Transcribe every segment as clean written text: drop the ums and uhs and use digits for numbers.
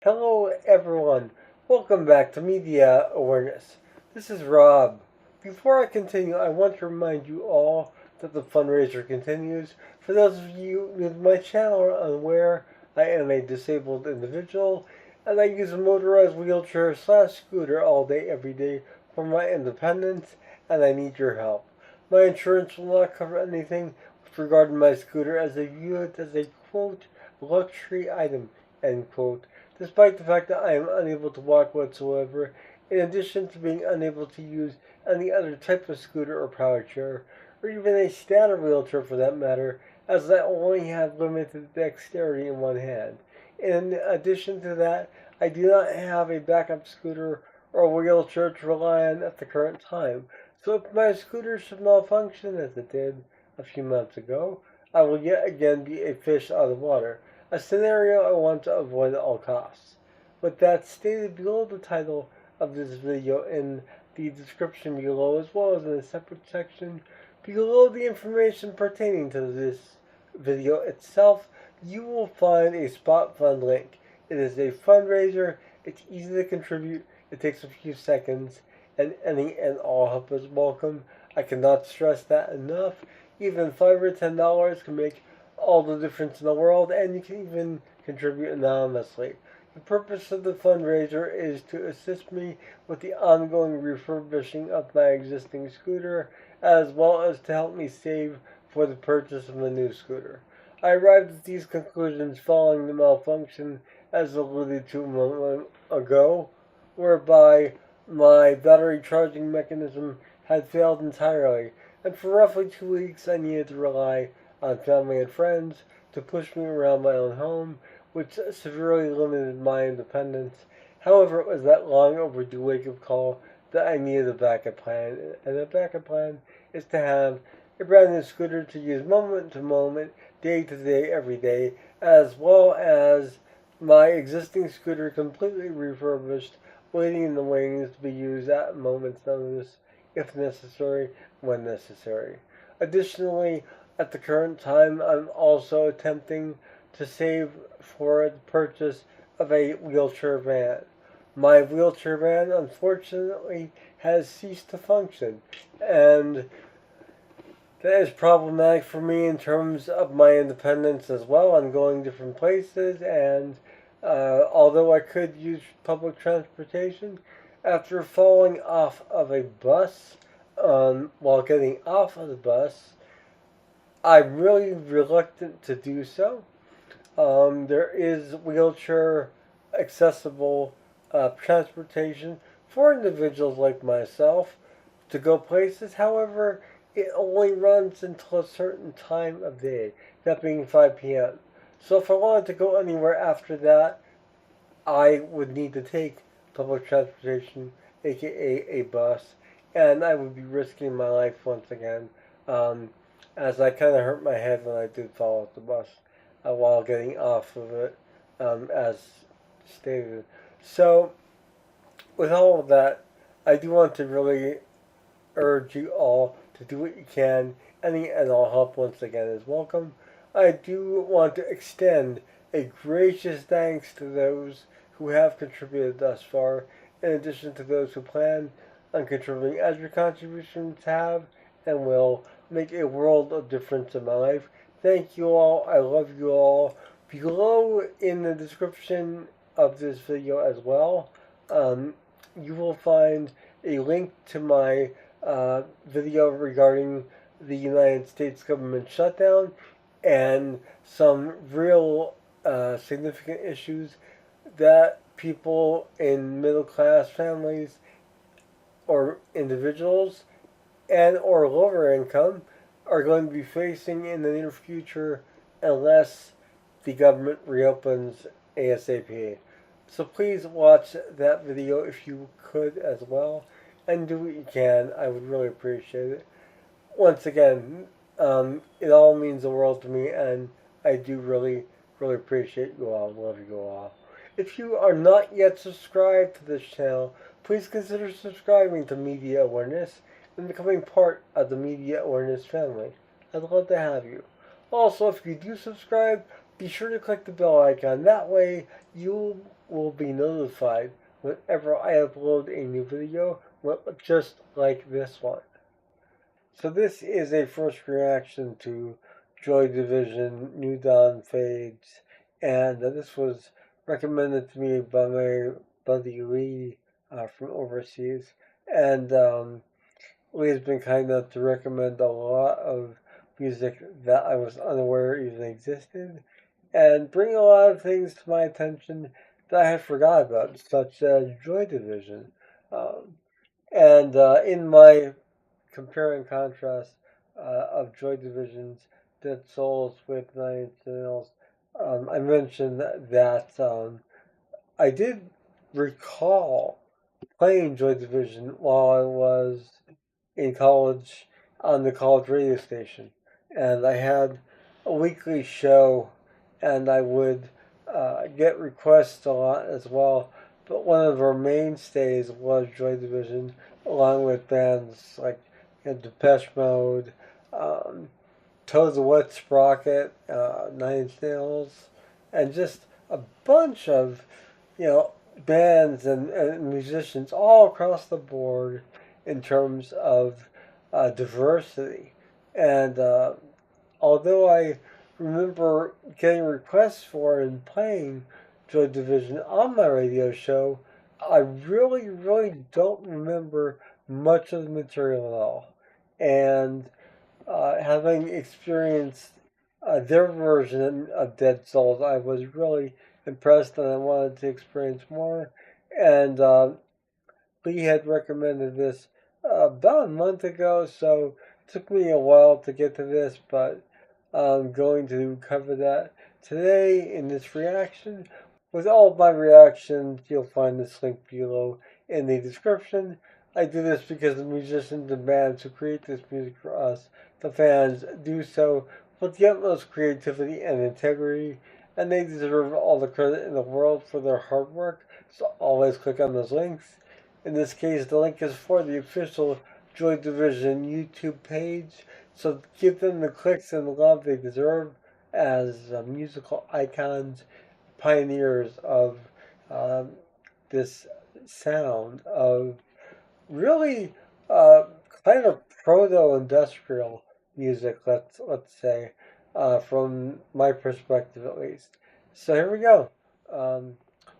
Hello, everyone. Welcome back to Media Awareness. This is Rob. Before I continue, I want to remind you all that the fundraiser continues. For those of you new to my channel or unaware, I am a disabled individual and I use a motorized wheelchair slash scooter all day, every day for my independence, and I need your help. My insurance will not cover anything with regard to my scooter as they view it as a quote luxury item end quote, despite the fact that I am unable to walk whatsoever, in addition to being unable to use any other type of scooter or power chair, or even a standard wheelchair for that matter, as I only have limited dexterity in one hand. In addition to that, I do not have a backup scooter or wheelchair to rely on at the current time. So if my scooter should malfunction as it did a few months ago, I will yet again be a fish out of water, a scenario I want to avoid at all costs. With that stated below the title of this video in the description below, as well as in a separate section below the information pertaining to this video itself, you will find a spot fund link. It is a fundraiser, it's easy to contribute, it takes a few seconds, and any and all help is welcome. I cannot stress that enough. Even $5 or $10 can make all the difference in the world, and you can even contribute anonymously. The purpose of the fundraiser is to assist me with the ongoing refurbishing of my existing scooter, as well as to help me save for the purchase of a new scooter. I arrived at these conclusions following the malfunction, as alluded to a moment ago, whereby my battery charging mechanism had failed entirely, and for roughly 2 weeks I needed to rely on family and friends to push me around my own home, which severely limited my independence. However, it was that long overdue wake-up call that I needed a backup plan, and a backup plan is to have a brand new scooter to use moment to moment, day to day, every day, as well as my existing scooter completely refurbished, waiting in the wings to be used at a moment's notice, if necessary, when necessary. Additionally, at the current time, I'm also attempting to save for the purchase of a wheelchair van. My wheelchair van, unfortunately, has ceased to function, and that is problematic for me in terms of my independence as well. I'm going different places, and although I could use public transportation, after falling off of a bus while getting off of the bus, I'm really reluctant to do so. There is wheelchair accessible transportation for individuals like myself to go places. However, it only runs until a certain time of day, that being 5 p.m. So if I wanted to go anywhere after that, I would need to take public transportation, aka a bus, and I would be risking my life once again, as I kind of hurt my head when I did fall off the bus while getting off of it, as stated. So, with all of that, I do want to really urge you all to do what you can. Any and all help, once again, is welcome. I do want to extend a gracious thanks to those who have contributed thus far, in addition to those who plan on contributing, as your contributions have and will make a world of difference in my life. Thank you all. I love you all. Below in the description of this video as well, you will find a link to my video regarding the United States government shutdown and some real significant issues that people in middle class families or individuals and or lower income are going to be facing in the near future unless the government reopens ASAP. So please watch that video if you could as well, and do what you can. I would really appreciate it. Once again, it all means the world to me, and I do really, really appreciate you all. Love you all. If you are not yet subscribed to this channel, please consider subscribing to Media Awareness and becoming part of the Media Awareness family. I'd love to have you. Also, if you do subscribe, be sure to click the bell icon. That way, you'll will be notified whenever I upload a new video, just like this one. So this is a first reaction to Joy Division, New Dawn Fades, and this was recommended to me by my buddy Lee from overseas. And Lee has been kind enough to recommend a lot of music that I was unaware even existed, and bring a lot of things to my attention that I had forgot about, such as Joy Division. Um, and in my compare and contrast of Joy Division's Dead Souls with Nine Inch Nails, I mentioned that I did recall playing Joy Division while I was in college on the college radio station. And I had a weekly show, and I would get requests a lot as well. But one of our mainstays was Joy Division, along with bands like Depeche Mode, um, Toes the Wet Sprocket, Nine Inch Nails, and just a bunch of, you know, bands and musicians all across the board in terms of diversity. And although I remember getting requests for and playing Joy Division on my radio show, I really don't remember much of the material at all. And having experienced their version of Dead Souls, I was really impressed and I wanted to experience more. And Lee had recommended this about a month ago, so it took me a while to get to this, but I'm going to cover that today in this reaction. With all of my reactions, you'll find this link below in the description. I do this because the musicians and bands who create this music for us, the fans, do so with the utmost creativity and integrity, and they deserve all the credit in the world for their hard work, so always click on those links. In this case, the link is for the official Joy Division YouTube page, so give them the clicks and love they deserve as musical icons, pioneers of this sound of really kind of proto-industrial music, let's say, from my perspective at least. So here we go.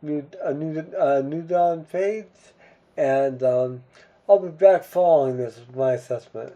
New Dawn Fades, and I'll be back following this with my assessment.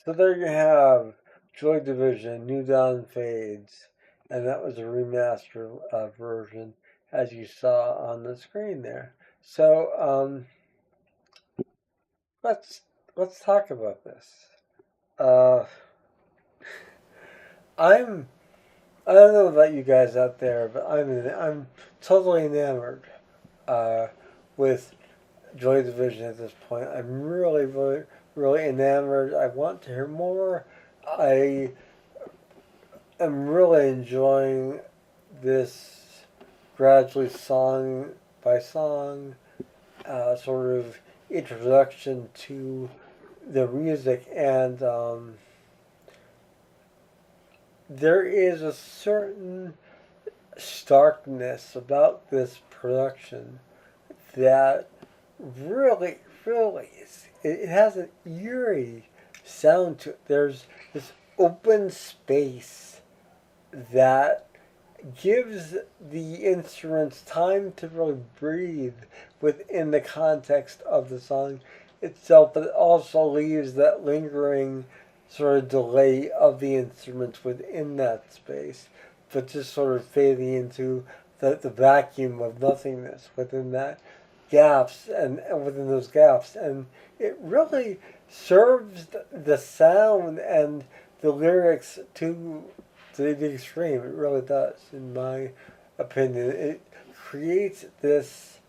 So there you have Joy Division, New Dawn Fades, and that was a remaster version, as you saw on the screen there. So let's let's talk about this. Uh, I'm I don't know about you guys out there, but I'm totally enamored uh, with Joy Division at this point. I'm really, really, really enamored. I want to hear more. I am really enjoying this gradually song by song sort of introduction to the music, and there is a certain starkness about this production that really, really, it has an eerie sound to it. There's this open space that gives the instruments time to really breathe within the context of the song itself, but it also leaves that lingering sort of delay of the instruments within that space, but just sort of fading into the vacuum of nothingness within that gaps and within those gaps. And it really serves the sound and the lyrics to the extreme. It really does, in my opinion. It creates this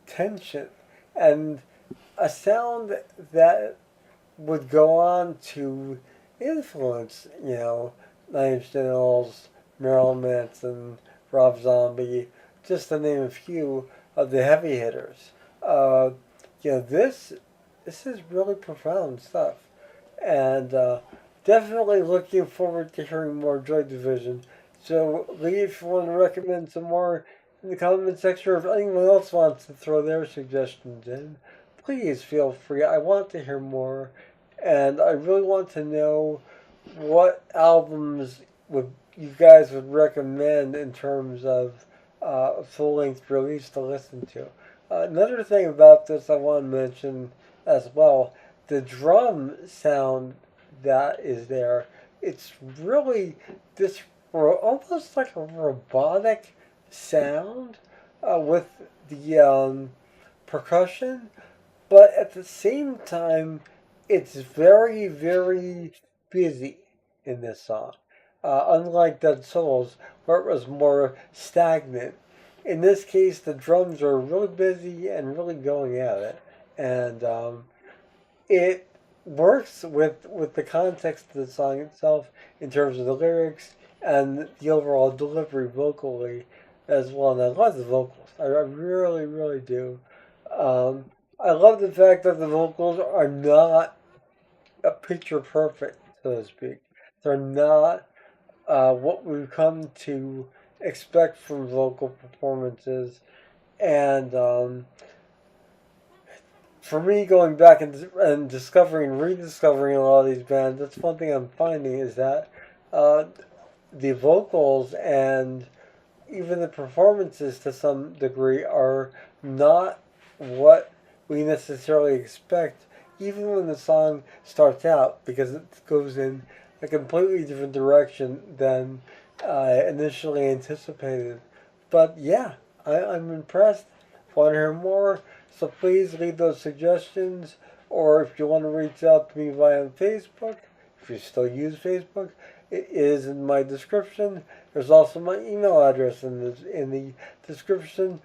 tension and a sound that would go on to influence, Nine Inch Nails, Marilyn Manson, Rob Zombie, just to name a few of the heavy hitters. Uh, this is really profound stuff, and definitely looking forward to hearing more Joy Division. So, Lee, if you want to recommend some more in the comment section, or if anyone else wants to throw their suggestions in, please feel free. I want to hear more, and I really want to know what albums would you guys would recommend in terms of a full length release to listen to. Another thing about this I want to mention as well, the drum sound that is there. It's really this almost like a robotic sound with the percussion, but at the same time, it's very, very busy in this song. Unlike Dead Souls, where it was more stagnant. In this case, the drums are really busy and really going at it. And it works with the context of the song itself in terms of the lyrics and the overall delivery vocally as well. And I love the vocals. I really, really do. Um, I love the fact that the vocals are not a picture perfect, so to speak. They're not what we've come to expect from vocal performances. And for me, going back and discovering, rediscovering a lot of these bands, that's one thing I'm finding is that uh, the vocals and even the performances to some degree are not what we necessarily expect, even when the song starts out, because it goes in a completely different direction than initially anticipated. But yeah, I'm impressed. Want to hear more? So please leave those suggestions, or if you want to reach out to me via Facebook, if you still use Facebook, it is in my description. There's also my email address in the description.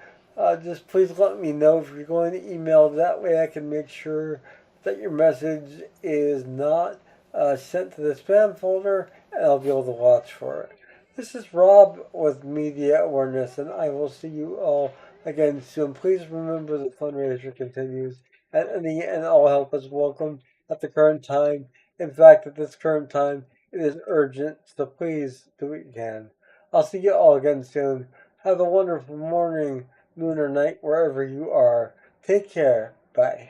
Just please let me know if you're going to email. That way I can make sure that your message is not sent to the spam folder, and I'll be able to watch for it. This is Rob with Media Awareness, and I will see you all again soon. Please remember the fundraiser continues, and all help is welcome at the current time. In fact, at this current time, it is urgent, so please do what you can. I'll see you all again soon. Have a wonderful morning, noon, or night, wherever you are. Take care. Bye.